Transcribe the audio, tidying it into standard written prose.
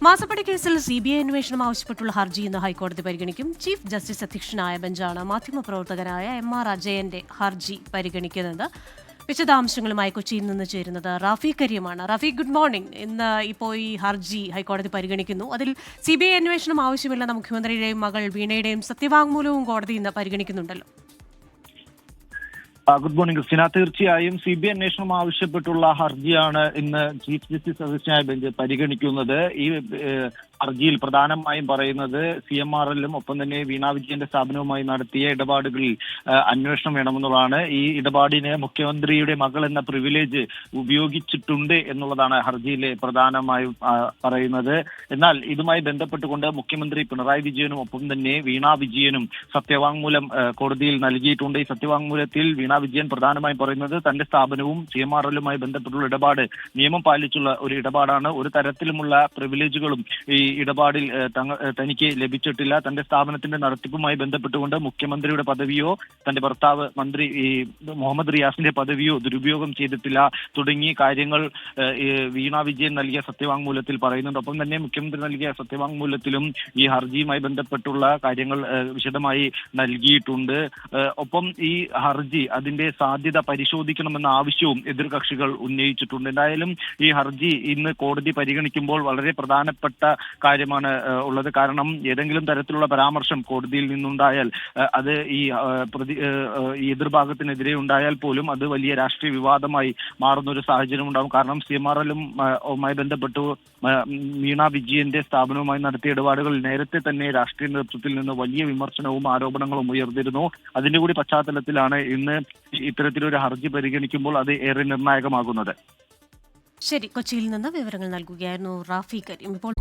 മാസപ്പടി കേസിൽ CBI അന്വേഷണം ആവശ്യപ്പെട്ടുള്ള ഹർജി ഇന്ന് ഹൈക്കോടതി പരിഗണിക്കും. ചീഫ് ജസ്റ്റിസ് അധ്യക്ഷനായ ബെഞ്ചാണ് മാധ്യമപ്രവർത്തകനായ MR അജയന്റെ ഹർജി പരിഗണിക്കുന്നത്. വിശദാംശങ്ങളുമായി കൊച്ചിയിൽ നിന്ന് ചേരുന്നത് റാഫി കരിയമാണ്. Rafi, good morning. ഇന്ന് ഇപ്പോൾ ഈ ഹർജി ഹൈക്കോടതി പരിഗണിക്കുന്നു. അതിൽ CBI അന്വേഷണം ആവശ്യമില്ലെന്ന മുഖ്യമന്ത്രിയുടെയും മകൾ വീണയുടെയും സത്യവാങ്മൂലവും കോടതി ഇന്ന് പരിഗണിക്കുന്നുണ്ടല്ലോ. Good morning Christina. തീർച്ചയായും CBI അന്വേഷണം ആവശ്യപ്പെട്ടുള്ള ഹർജിയാണ് ഇന്ന് ചീഫ് ജസ്റ്റിസ് അധ്യക്ഷനായ ബെഞ്ച് പരിഗണിക്കുന്നത്. ഈ ഹർജിയിൽ പ്രധാനമായും പറയുന്നത് CMRLും ഒപ്പം തന്നെ വീണ വിജയന്റെ സ്ഥാപനവുമായി നടത്തിയ ഇടപാടുകളിൽ അന്വേഷണം വേണമെന്നുള്ളതാണ്. ഈ ഇടപാടിന് മുഖ്യമന്ത്രിയുടെ മകൾ എന്ന പ്രിവിലേജ് ഉപയോഗിച്ചിട്ടുണ്ട് എന്നുള്ളതാണ് ഹർജിയിലെ പ്രധാനമായും പറയുന്നത്. എന്നാൽ ഇതുമായി ബന്ധപ്പെട്ടുകൊണ്ട് മുഖ്യമന്ത്രി പിണറായി വിജയനും ഒപ്പം തന്നെ വീണ വിജയനും സത്യവാങ്മൂലം കോടതിയിൽ നൽകിയിട്ടുണ്ട്. ഈ സത്യവാങ്മൂലത്തിൽ വീണ വിജയൻ പ്രധാനമായും പറയുന്നത് തന്റെ സ്ഥാപനവും CMRLുമായി ബന്ധപ്പെട്ടുള്ള ഇടപാട് നിയമം പാലിച്ചുള്ള ഒരു ഇടപാടാണ്. ഒരു തരത്തിലുമുള്ള പ്രിവിലേജുകളും ഈ ഇടപാടിൽ തനിക്ക് ലഭിച്ചിട്ടില്ല. തന്റെ സ്ഥാപനത്തിന്റെ നടത്തിപ്പുമായി ബന്ധപ്പെട്ടുകൊണ്ട് മുഖ്യമന്ത്രിയുടെ പദവിയോ തന്റെ ഭർത്താവ് മന്ത്രി മുഹമ്മദ് റിയാസിന്റെ പദവിയോ ദുരുപയോഗം ചെയ്തിട്ടില്ല തുടങ്ങിയ കാര്യങ്ങൾ വീണ വിജയൻ നൽകിയ സത്യവാങ്മൂലത്തിൽ പറയുന്നുണ്ട്. ഒപ്പം തന്നെ മുഖ്യമന്ത്രി നൽകിയ സത്യവാങ്മൂലത്തിലും ഈ ഹർജിയുമായി ബന്ധപ്പെട്ടുള്ള കാര്യങ്ങൾ വിശദമായി നൽകിയിട്ടുണ്ട്. ഒപ്പം ഈ ഹർജി അതിന്റെ സാധ്യത പരിശോധിക്കണമെന്ന ആവശ്യവും എതിർകക്ഷികൾ ഉന്നയിച്ചിട്ടുണ്ട്. എന്തായാലും ഈ ഹർജി ഇന്ന് കോടതി പരിഗണിക്കുമ്പോൾ വളരെ പ്രധാനപ്പെട്ട കാര്യമാണ് ഉള്ളത്. കാരണം ഏതെങ്കിലും തരത്തിലുള്ള പരാമർശം കോടതിയിൽ നിന്നുണ്ടായാൽ അത് ഈ എതിർഭാഗത്തിനെതിരെ ഉണ്ടായാൽ പോലും അത് വലിയ രാഷ്ട്രീയ വിവാദമായി മാറുന്ന ഒരു സാഹചര്യം ഉണ്ടാകും. കാരണം CMRLുമായി ബന്ധപ്പെട്ടു വീണ വിജയന്റെ സ്ഥാപനവുമായി നടത്തിയ ഇടപാടുകൾ നേരത്തെ തന്നെ രാഷ്ട്രീയ നേതൃത്വത്തിൽ നിന്ന് വലിയ വിമർശനവും ആരോപണങ്ങളും ഉയർന്നിരുന്നു. അതിന്റെ കൂടി പശ്ചാത്തലത്തിലാണ് ഇന്ന് ഇത്തരത്തിലൊരു ഹർജി പരിഗണിക്കുമ്പോൾ അത് ഏറെ നിർണായകമാകുന്നത്. ശരി, കൊച്ചിയിൽ നിന്ന് വിവരങ്ങൾ നൽകുകയായിരുന്നു റാഫി കരീം. ഇപ്പോൾ